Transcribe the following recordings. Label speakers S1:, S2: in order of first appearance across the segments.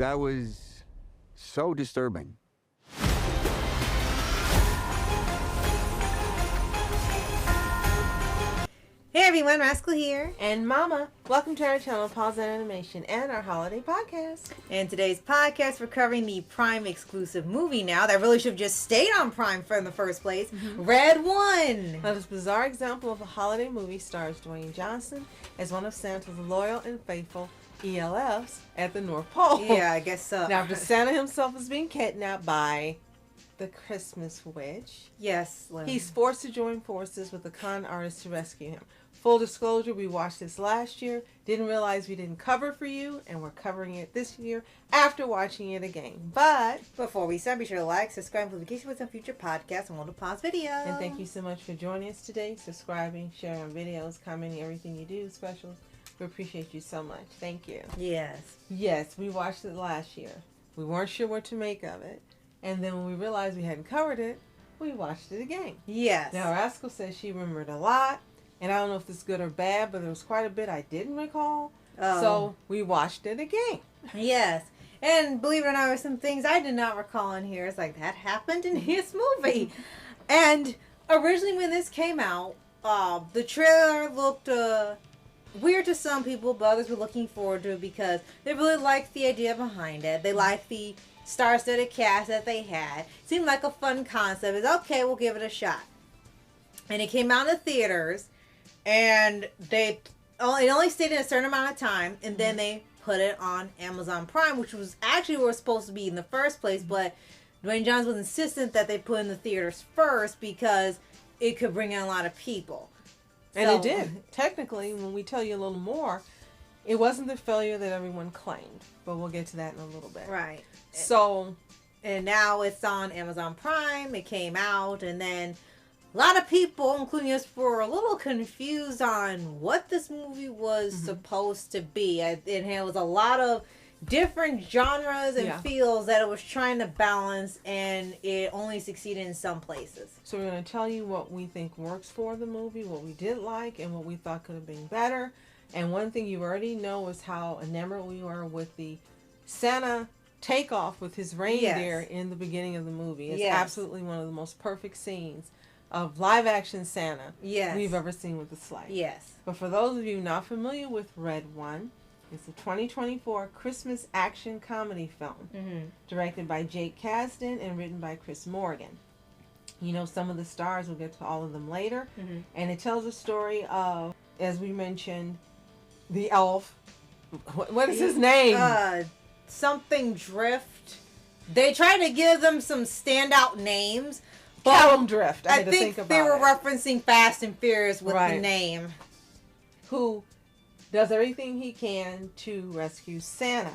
S1: That was so disturbing.
S2: Hey everyone, Rascal here.
S3: And Mama. Welcome to our channel, Paws On Animation, and our holiday podcast.
S2: In today's podcast, we're covering the Prime exclusive movie now that really should have just stayed on Prime in the first place, Red One.
S3: Now, this bizarre example of a holiday movie stars Dwayne Johnson as one of Santa's loyal and faithful ELFs at the North Pole.
S2: Yeah, I guess so.
S3: Now, after Santa himself is being kidnapped by the Christmas witch,
S2: yes,
S3: he's forced to join forces with the con artist to rescue him. Full disclosure, we watched this last year, didn't realize we didn't cover it for you, and we're covering it this year after watching it again. But
S2: before we start, be sure to like, subscribe, and notifications with some future podcasts and we'll pause video.
S3: And thank you so much for joining us today, subscribing, sharing our videos, commenting, everything you do, specials. We appreciate you so much. Thank you.
S2: Yes.
S3: Yes, we watched it last year. We weren't sure what to make of it. And then when we realized we hadn't covered it, we watched it again.
S2: Yes.
S3: Now, Rascal says she remembered a lot. And I don't know if this is good or bad, but there was quite a bit I didn't recall. Oh. So we watched it again.
S2: Yes. And believe it or not, there were some things I did not recall in here. It's like, that happened in his movie. And originally when this came out, the trailer looked weird to some people, but others were looking forward to it because they really liked the idea behind it. They liked the star-studded cast that they had. Seemed like a fun concept. It's okay, we'll give it a shot. And it came out in the theaters. And it only stayed in a certain amount of time, and then they put it on Amazon Prime, which was actually where it was supposed to be in the first place, but Dwayne Johnson was insistent that they put it in the theaters first because it could bring in a lot of people.
S3: And it did. Technically, when we tell you a little more, it wasn't the failure that everyone claimed, but we'll get to that in a little bit.
S2: Right.
S3: So,
S2: and now it's on Amazon Prime. It came out, and then a lot of people, including us, were a little confused on what this movie was supposed to be. It was a lot of different genres and feels that it was trying to balance, and it only succeeded in some places.
S3: So we're going to tell you what we think works for the movie, what we did like, and what we thought could have been better. And one thing you already know is how enamored we were with the Santa takeoff with his reindeer in the beginning of the movie. It's absolutely one of the most perfect scenes of live-action Santa we've ever seen with the sleigh.
S2: Yes.
S3: But for those of you not familiar with Red One, it's a 2024 Christmas action comedy film directed by Jake Kasdan and written by Chris Morgan. You know some of the stars, we'll get to all of them later. And it tells a story of, as we mentioned, the elf. What is his name?
S2: Something Drift. They tried to give them some standout names.
S3: Callum Drift.
S2: I think they were referencing Fast and Furious with the name.
S3: Who does everything he can to rescue Santa.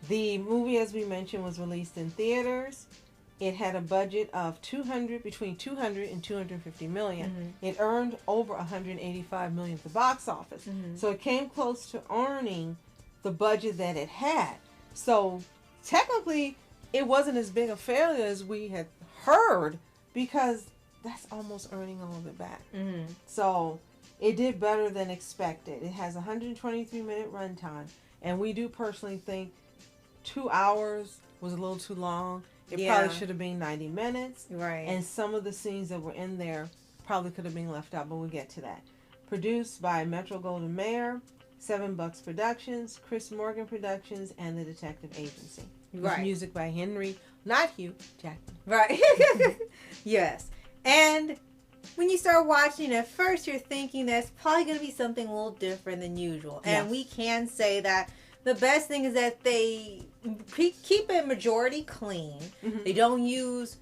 S3: The movie, as we mentioned, was released in theaters. It had a budget of between 200 and 250 million. It earned over 185 million at the box office. So it came close to earning the budget that it had. So technically, it wasn't as big a failure as we had heard, because that's almost earning a little bit back. So it did better than expected. It has a 123-minute runtime, and we do personally think 2 hours was a little too long. It probably should have been 90 minutes.
S2: Right.
S3: And some of the scenes that were in there probably could have been left out, but we'll get to that. Produced by Metro-Goldwyn-Mayer, 7 Bucks Productions, Chris Morgan Productions, and the Detective Agency. With music by not Hugh Jackman.
S2: Right. Yes. And when you start watching, at first you're thinking that's probably going to be something a little different than usual. And we can say that the best thing is that they keep it majority clean. They don't use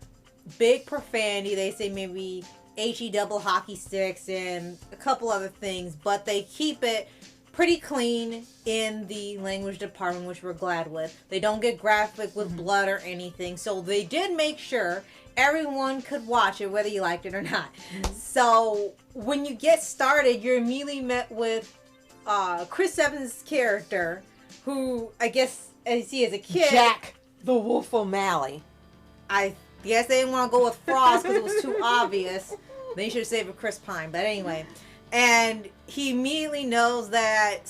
S2: big profanity. They say maybe HE double hockey sticks and a couple other things, but they keep it pretty clean in the language department, which we're glad with. They don't get graphic with blood or anything, so they did make sure everyone could watch it, whether you liked it or not. So when you get started, you're immediately met with Chris Evans' character, who I guess as he as a kid,
S3: Jack the Wolf O'Malley.
S2: I guess they didn't want to go with Frost because it was too obvious. They should have saved it Chris Pine, but anyway. And he immediately knows that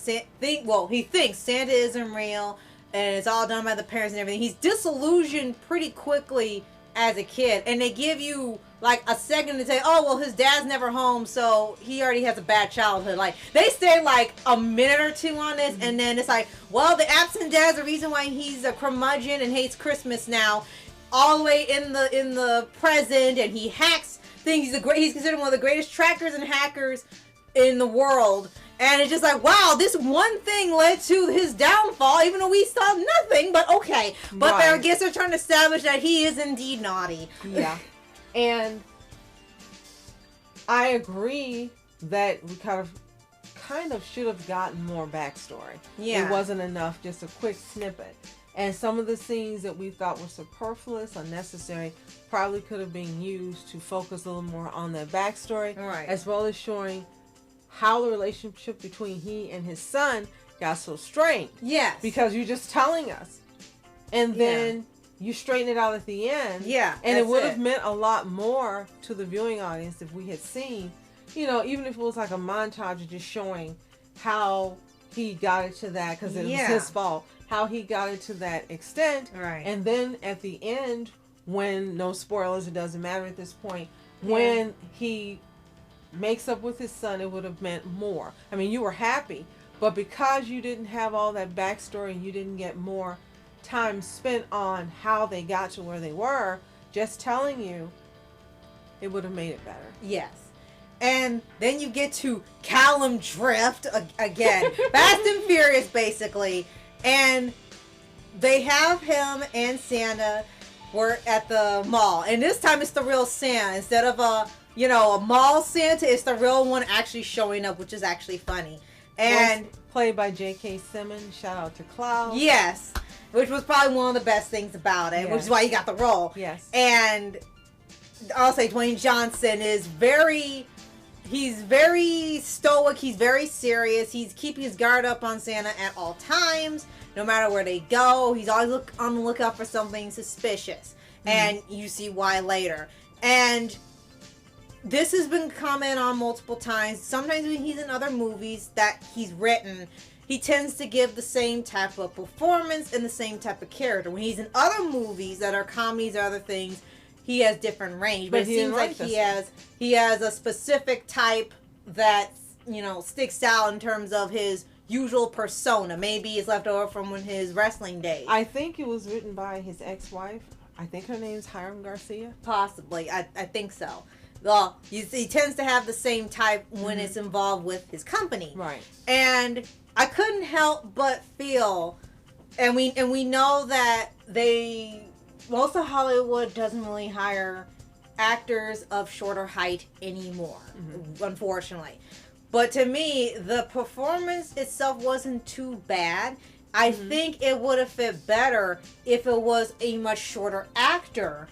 S2: he thinks Santa isn't real. and it's all done by the parents and everything. He's disillusioned pretty quickly as a kid, and they give you like a second to say, oh, well, his dad's never home, so he already has a bad childhood. Like, they stay like a minute or two on this, and then it's like, well, the absent dad's the reason why he's a curmudgeon and hates Christmas now, all the way in the present, and he hacks things. He's considered one of the greatest trackers and hackers in the world. And it's just like, wow, this one thing led to his downfall, even though we saw nothing, but okay. But
S3: Right.
S2: I guess they're trying to establish that he is indeed naughty.
S3: Yeah. And I agree that we kind of should have gotten more backstory.
S2: Yeah.
S3: It wasn't enough, just a quick snippet. And some of the scenes that we thought were superfluous, unnecessary, probably could have been used to focus a little more on their backstory,
S2: Right.
S3: as well as showing how the relationship between he and his son got so strained.
S2: Yes.
S3: Because you're just telling us. And then you straighten it out at the end.
S2: Yeah.
S3: And it
S2: that's
S3: would have meant a lot more to the viewing audience if we had seen, even if it was like a montage of just showing how he got it to that, because it was his fault, how he got it to that extent.
S2: Right.
S3: And then at the end, when, no spoilers, it doesn't matter at this point, when he makes up with his son, it would have meant more. I mean, you were happy, but because you didn't have all that backstory and you didn't get more time spent on how they got to where they were, just telling you, it would have made it better.
S2: Yes. And then you get to Callum Drift again. Fast and Furious, basically. And they have him and Santa were at the mall. And this time it's the real Santa. Instead of a mall Santa, it's the real one actually showing up, which is actually funny. And
S3: played by J.K. Simmons. Shout out to Klaus.
S2: Yes. Which was probably one of the best things about it, which is why he got the role.
S3: Yes.
S2: And I'll say Dwayne Johnson is he's very stoic, he's very serious, he's keeping his guard up on Santa at all times, no matter where they go. He's always on the lookout for something suspicious. And you see why later. And this has been commented on multiple times. Sometimes when he's in other movies that he's written, he tends to give the same type of performance and the same type of character. When he's in other movies that are comedies or other things, he has different range. But it seems like he has a specific type that, sticks out in terms of his usual persona. Maybe it's left over from his wrestling days.
S3: I think it was written by his ex-wife. I think her name's Hiram Garcia.
S2: Possibly. I think so. Well, he tends to have the same type when it's involved with his company.
S3: Right.
S2: And I couldn't help but feel, and we know that most of Hollywood doesn't really hire actors of shorter height anymore, unfortunately. But to me, the performance itself wasn't too bad. I think it would have fit better if it was a much shorter actor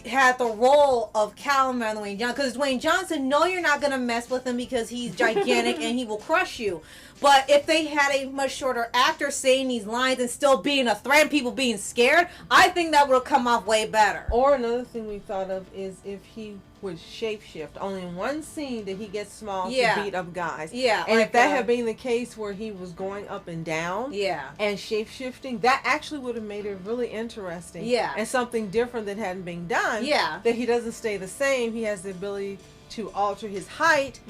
S2: had the role of Callum rather than Dwayne Johnson. Because Dwayne Johnson, no, you're not going to mess with him because he's gigantic and he will crush you. But if they had a much shorter actor saying these lines and still being a threat and people being scared, I think that would have come off way better.
S3: Or another thing we thought of is if he would shapeshift. Only in one scene did he get small to beat up guys.
S2: Yeah.
S3: And if that had been the case where he was going up and down and shapeshifting, that actually would have made it really interesting.
S2: Yeah.
S3: And something different that hadn't been done.
S2: Yeah.
S3: That he doesn't stay the same. He has the ability to alter his height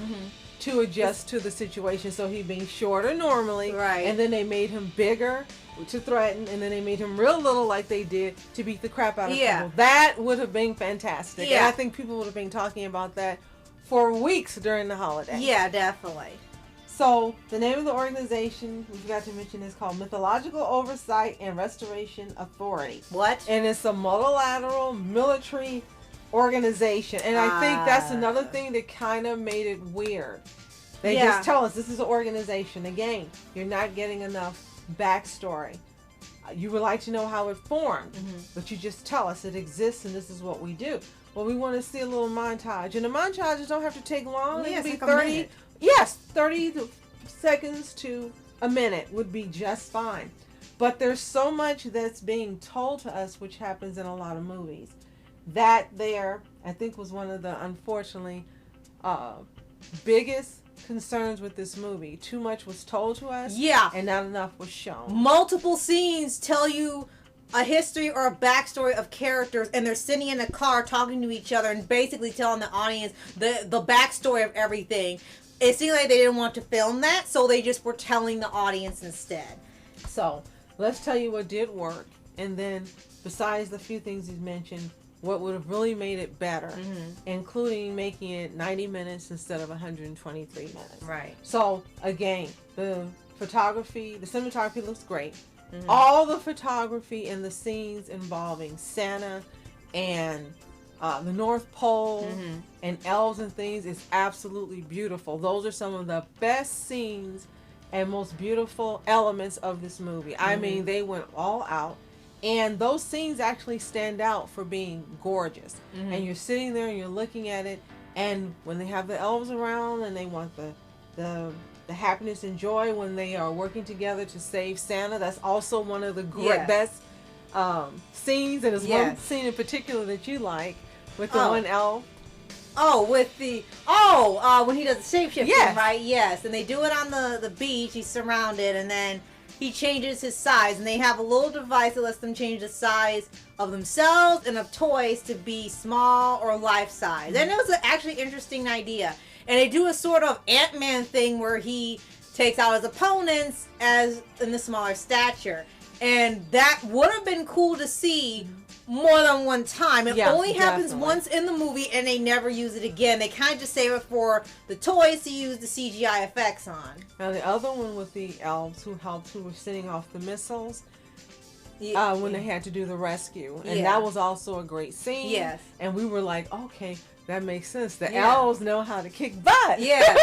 S3: to adjust to the situation. So he being shorter normally.
S2: Right.
S3: And then they made him bigger to threaten, and then they made him real little like they did to beat the crap out of people. That would have been fantastic.
S2: Yeah.
S3: And I think people would have been talking about that for weeks during the holiday.
S2: Yeah, definitely.
S3: So the name of the organization we forgot to mention is called Mythological Oversight and Restoration Authority.
S2: What?
S3: And it's a multilateral military organization. And I think that's another thing that kind of made it weird. They just tell us this is an organization. Again, you're not getting enough backstory. You would like to know how it formed, but you just tell us it exists and this is what we do. Well, we want to see a little montage, and the montages don't have to take long.
S2: Yeah,
S3: It could be
S2: it's like
S3: 30.
S2: a minute.
S3: Yes, 30 seconds to a minute would be just fine. But there's so much that's being told to us, which happens in a lot of movies. That there, I think, was one of the unfortunately biggest concerns with this movie. Too much was told to us.
S2: Yeah.
S3: And not enough was shown.
S2: Multiple scenes tell you a history or a backstory of characters, and they're sitting in a car talking to each other and basically telling the audience the backstory of everything. It seemed like they didn't want to film that, so they just were telling the audience instead.
S3: So, let's tell you what did work, and then, besides the few things you mentioned, what would have really made it better, including making it 90 minutes instead of 123 minutes.
S2: Right.
S3: So, again, the cinematography looks great. All the photography in the scenes involving Santa and the North Pole and elves and things is absolutely beautiful. Those are some of the best scenes and most beautiful elements of this movie. I mean, they went all out. And those scenes actually stand out for being gorgeous. And you're sitting there and you're looking at it. And when they have the elves around and they want the happiness and joy when they are working together to save Santa, that's also one of the best scenes. And there's one scene in particular that you like with the one elf.
S2: Oh, with when he does the shapeshifting, right? Yes. And they do it on the beach. He's surrounded, and then he changes his size, and they have a little device that lets them change the size of themselves and of toys to be small or life size. And it was actually an interesting idea. And they do a sort of Ant-Man thing where he takes out his opponents as in the smaller stature. And that would have been cool to see more than one time. It only happens once in the movie, and they never use it again. They kind of just save it for the toys to use the CGI effects on.
S3: Now the other one with the elves who were sending off the missiles when they had to do the rescue. And that was also a great scene.
S2: Yes.
S3: And we were like, okay, that makes sense. The elves know how to kick butt.
S2: Yes.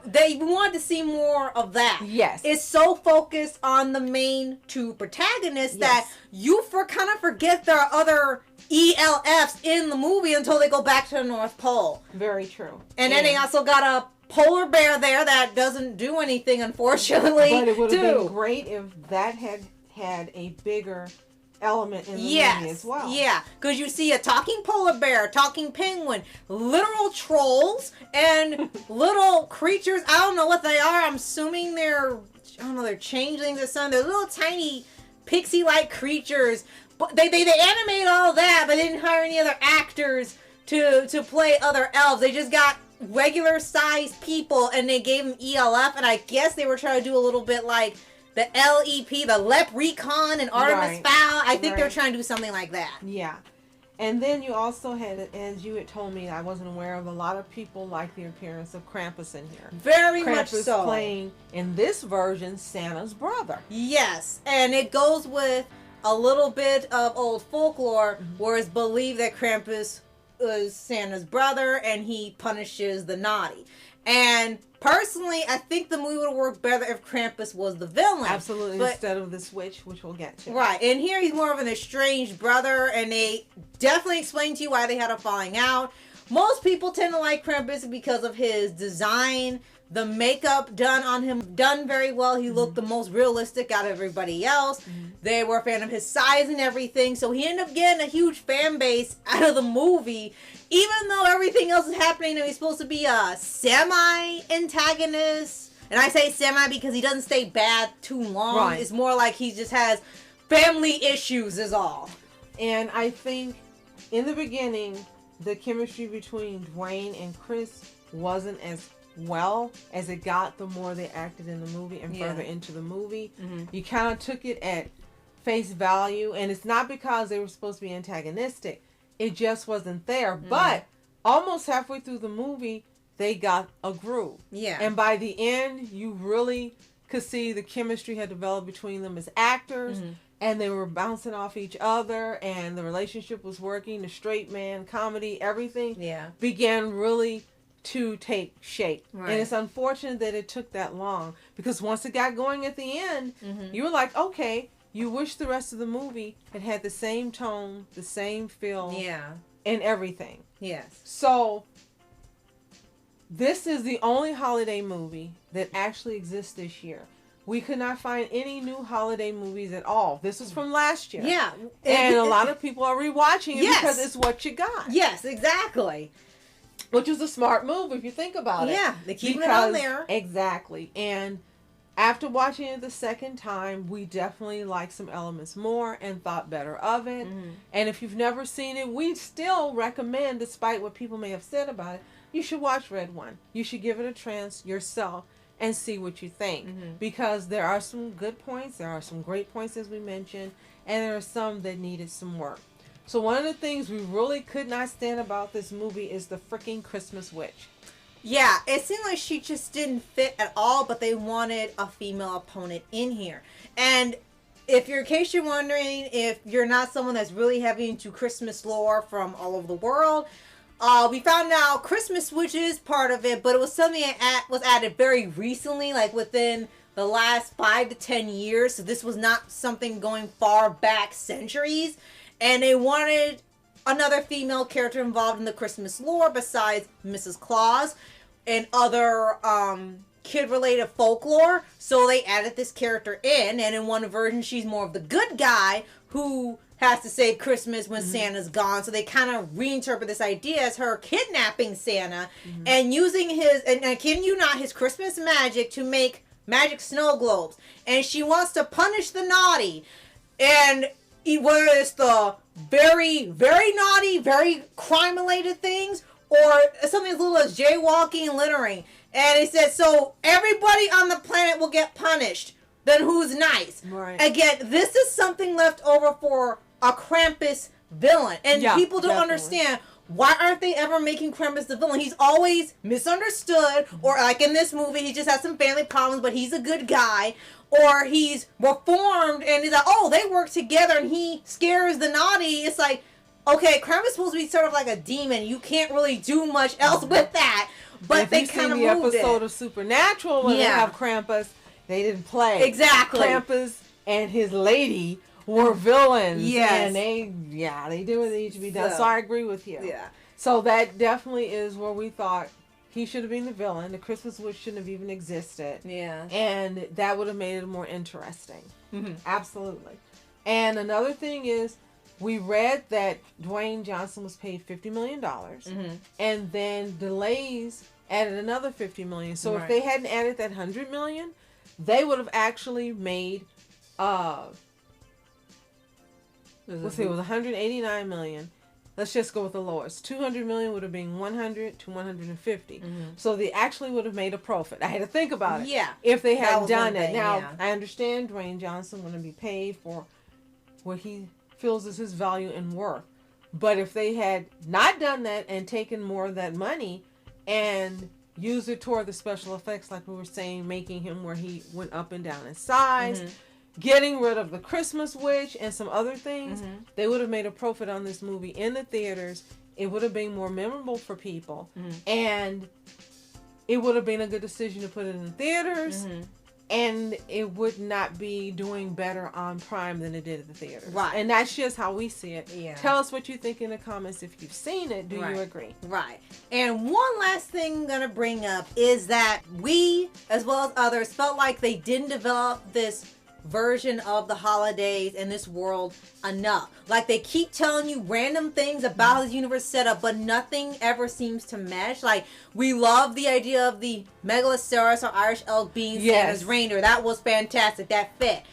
S2: We wanted to see more of that.
S3: Yes.
S2: It's so focused on the main two protagonists that you kind of forget there are other ELFs in the movie until they go back to the North Pole.
S3: Very true.
S2: And then they also got a polar bear there that doesn't do anything, unfortunately.
S3: But it would have been great if that had a bigger element in the movie as well.
S2: Yeah, because you see a talking polar bear, talking penguin, literal trolls, and little creatures. I don't know what they are. I'm assuming they're changelings or something. They're little tiny pixie-like creatures. But they animate all that, but they didn't hire any other actors to play other elves. They just got regular sized people, and they gave them ELF, and I guess they were trying to do a little bit like the LEP, the Leprechaun and Artemis Fowl. I think they're trying to do something like that.
S3: Yeah. And then you also had, as you had told me, I wasn't aware of, a lot of people like the appearance of Krampus in here.
S2: Very much so.
S3: Krampus playing, in this version, Santa's brother.
S2: Yes. And it goes with a little bit of old folklore where it's believed that Krampus is Santa's brother and he punishes the naughty. And personally, I think the movie would have worked better if Krampus was the villain.
S3: Absolutely, instead of the switch, which we'll get to.
S2: Right, and here he's more of an estranged brother, and they definitely explain to you why they had a falling out. Most people tend to like Krampus because of his design, the makeup done on him, done very well. He looked the most realistic out of everybody else. They were a fan of his size and everything, so he ended up getting a huge fan base out of the movie. Even though everything else is happening, and he's supposed to be a semi-antagonist. And I say semi because he doesn't stay bad too long. Right. It's more like he just has family issues is all.
S3: And I think in the beginning, the chemistry between Dwayne and Chris wasn't as well as it got the more they acted in the movie and further into the movie. You kind of took it at face value, and it's not because they were supposed to be antagonistic. It just wasn't there. But almost halfway through the movie, they got a groove.
S2: Yeah.
S3: And by the end, you really could see the chemistry had developed between them as actors. And they were bouncing off each other. And the relationship was working. The straight man, comedy, everything began really to take shape. Right. And it's unfortunate that it took that long. Because once it got going at the end, you were like, okay, you wish the rest of the movie had the same tone, the same feel, and everything.
S2: Yes.
S3: So, this is the only holiday movie that actually exists this year. We could not find any new holiday movies at all. This is from last year.
S2: Yeah.
S3: And a lot of people are rewatching it because it's what you got.
S2: Yes, exactly.
S3: Which was a smart move if you think about it.
S2: Yeah, they're keeping it on there.
S3: Exactly. And after watching it the second time, we definitely liked some elements more and thought better of it. Mm-hmm. And if you've never seen it, we still recommend, despite what people may have said about it, you should watch Red One. You should give it a chance yourself and see what you think. Mm-hmm. Because there are some good points, there are some great points as we mentioned, and there are some that needed some work. So one of the things we really could not stand about this movie is the freaking Christmas witch.
S2: Yeah, it seemed like she just didn't fit at all, but they wanted a female opponent in here. And in case you're wondering, if you're not someone that's really heavy into Christmas lore from all over the world, we found out Christmas witch is part of it, but it was something that was added very recently, like within the last 5 to 10 years. So this was not something going far back centuries. And they wanted another female character involved in the Christmas lore besides Mrs. Claus and other kid-related folklore. So they added this character in, and in one version, she's more of the good guy who has to save Christmas when Santa's gone. So they kind of reinterpret this idea as her kidnapping Santa and using and kidding you not, his Christmas magic to make magic snow globes. And she wants to punish the naughty. And whether it's the very, very naughty, very crime-related things, or something as little as jaywalking and littering. And it says, so everybody on the planet will get punished. Then who's nice? Right. Again, this is something left over for a Krampus villain. And people don't understand, why aren't they ever making Krampus the villain? He's always misunderstood, or like in this movie, he just has some family problems, but he's a good guy. Or he's reformed and he's like, oh, they work together and he scares the naughty. It's like, okay, Krampus is supposed to be sort of like a demon. You can't really do much else with that. But if they kind of moved it.
S3: The episode of Supernatural when they have Krampus, they didn't play.
S2: Exactly.
S3: Krampus and his lady were villains. Yes. And they did what they need to be done. So I agree with you. Yeah. So that definitely is where we thought he should have been the villain. The Christmas witch shouldn't have even existed. Yeah. And that would have made it more interesting. Mm-hmm. Absolutely. And another thing is, we read that Dwayne Johnson was paid $50 million. Mm-hmm. And then Delays added another $50 million. So if they hadn't added that $100 million, they would have actually made, let's see, it was $189 million. Let's just go with the lowest. $200 million would have been 100 to 150. Mm-hmm. So they actually would have made a profit. I had to think about it. Yeah. If they had done it. Now, I understand Dwayne Johnson going to be paid for what he feels is his value and worth. But if they had not done that and taken more of that money and used it toward the special effects, like we were saying, making him where he went up and down in size, getting rid of the Christmas witch and some other things, they would have made a profit on this movie in the theaters. It would have been more memorable for people. And it would have been a good decision to put it in the theaters. And it would not be doing better on Prime than it did at the theaters. Right. And that's just how we see it. Yeah. Tell us what you think in the comments if you've seen it. Do you agree?
S2: Right. And one last thing I'm going to bring up is that we, as well as others, felt like they didn't develop this version of the holidays in this world enough. Like, they keep telling you random things about how the universe set up, but nothing ever seems to mesh. Like, we love the idea of the Megaloceros or Irish elk being Santa's reindeer. That was fantastic. That fit.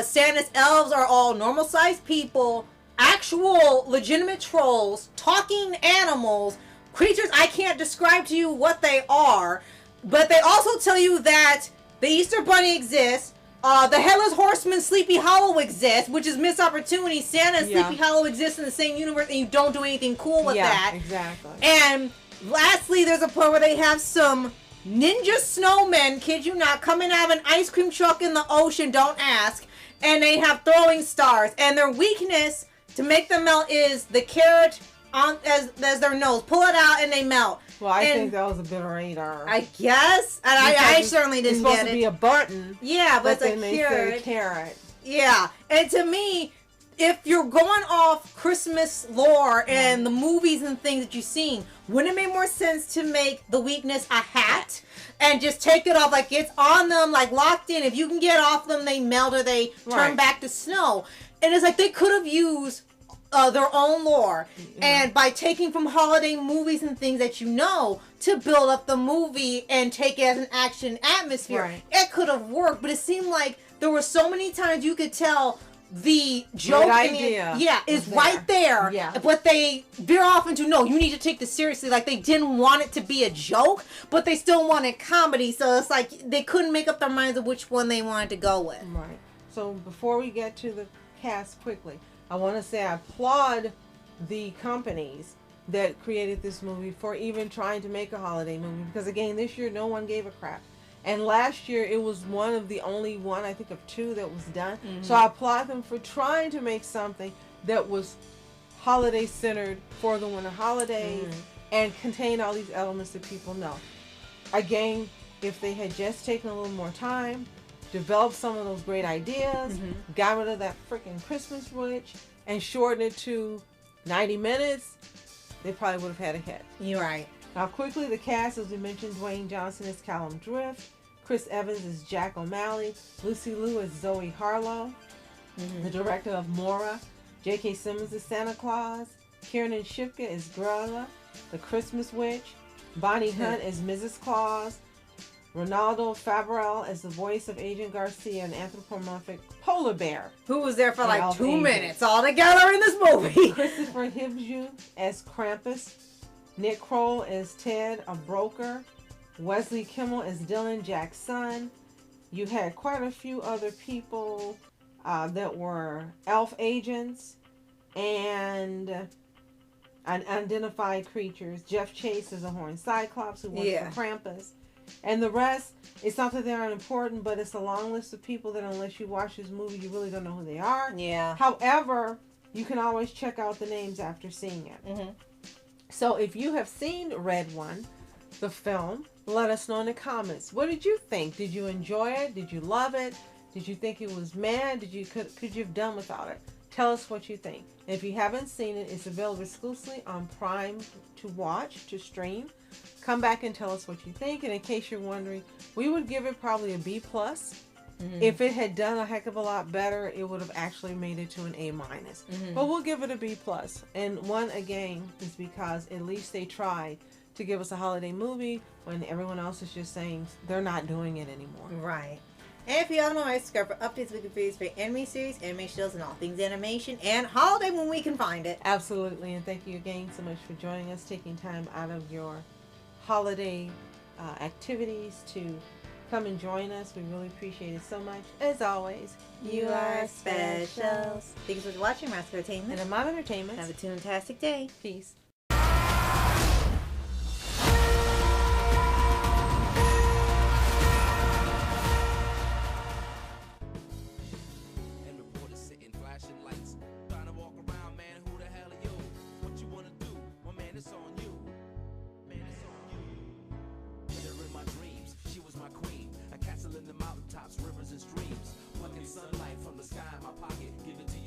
S2: Santa's elves are all normal-sized people, actual legitimate trolls, talking animals, creatures I can't describe to you what they are, but they also tell you that the Easter Bunny exists. The Headless Horseman Sleepy Hollow exists, which is missed opportunity. Santa and Sleepy Hollow exist in the same universe, and you don't do anything cool with that.
S3: Exactly.
S2: And lastly, there's a point where they have some ninja snowmen, kid you not, coming out of an ice cream truck in the ocean, don't ask, and they have throwing stars. And their weakness to make them melt is the carrot as their nose. Pull it out and they melt.
S3: Well, I think that was a bit of radar.
S2: I guess. And I certainly didn't get it.
S3: It's supposed to be a button.
S2: Yeah, but it's a carrot. Yeah. And to me, if you're going off Christmas lore and the movies and things that you've seen, wouldn't it make more sense to make the weakness a hat and just take it off? Like, it's on them, like locked in. If you can get off them, they melt or they turn back to snow. And it's like they could have used their own lore, and by taking from holiday movies and things that you know to build up the movie and take it as an action atmosphere, it could have worked. But it seemed like there were so many times you could tell the joke
S3: idea
S2: is right there, but they veer off into, no, you need to take this seriously. Like, they didn't want it to be a joke, but they still wanted comedy, so it's like they couldn't make up their minds of which one they wanted to go with.
S3: Right. So before we get to the cast quickly, I want to say I applaud the companies that created this movie for even trying to make a holiday movie, because again, this year no one gave a crap. And last year it was one of the only one, I think, of two that was done. So I applaud them for trying to make something that was holiday centered for the winter holidays and contain all these elements that people know. Again, if they had just taken a little more time, developed some of those great ideas, got rid of that freaking Christmas witch, and shortened it to 90 minutes, they probably would have had a hit.
S2: You're right.
S3: Now, quickly, the cast, as we mentioned, Dwayne Johnson is Callum Drift, Chris Evans is Jack O'Malley, Lucy Liu is Zoe Harlow, the director of Mora, J.K. Simmons is Santa Claus, Kiernan Shipka is Grella, the Christmas Witch, Bonnie Hunt is Mrs. Claus, Ronaldo Fabrel as the voice of Agent Garcia, an anthropomorphic polar bear.
S2: Who was there for like 2 minutes altogether in this movie.
S3: Christopher Hibju as Krampus. Nick Kroll as Ted, a broker. Wesley Kimmel as Dylan, Jack's son. You had quite a few other people that were elf agents and unidentified creatures. Jeff Chase is a horned cyclops who works for Krampus. And the rest, it's not that they're unimportant, but it's a long list of people that unless you watch this movie, you really don't know who they are.
S2: Yeah.
S3: However, you can always check out the names after seeing it. So if you have seen Red One, the film, let us know in the comments. What did you think? Did you enjoy it? Did you love it? Did you think it was mad? Could you have done without it? Tell us what you think. And if you haven't seen it, it's available exclusively on Prime to watch, to stream. Come back and tell us what you think. And in case you're wondering, we would give it probably a B+. If it had done a heck of a lot better, it would have actually made it to an A-. But we'll give it a B+. And one, again, is because at least they tried to give us a holiday movie when everyone else is just saying they're not doing it anymore.
S2: Right. And if you all know, I subscribe for updates, weekly videos for anime series, anime shows, and all things animation, and holiday when we can find it.
S3: Absolutely. And thank you again so much for joining us, taking time out of your holiday activities to come and join us. We really appreciate it so much. As always,
S2: you are special. Thanks for watching Master Entertainment.
S3: And Mom Entertainment.
S2: Have a fantastic day.
S3: Peace.
S4: Rivers and streams, plucking sunlight from the sky in my pocket, give it to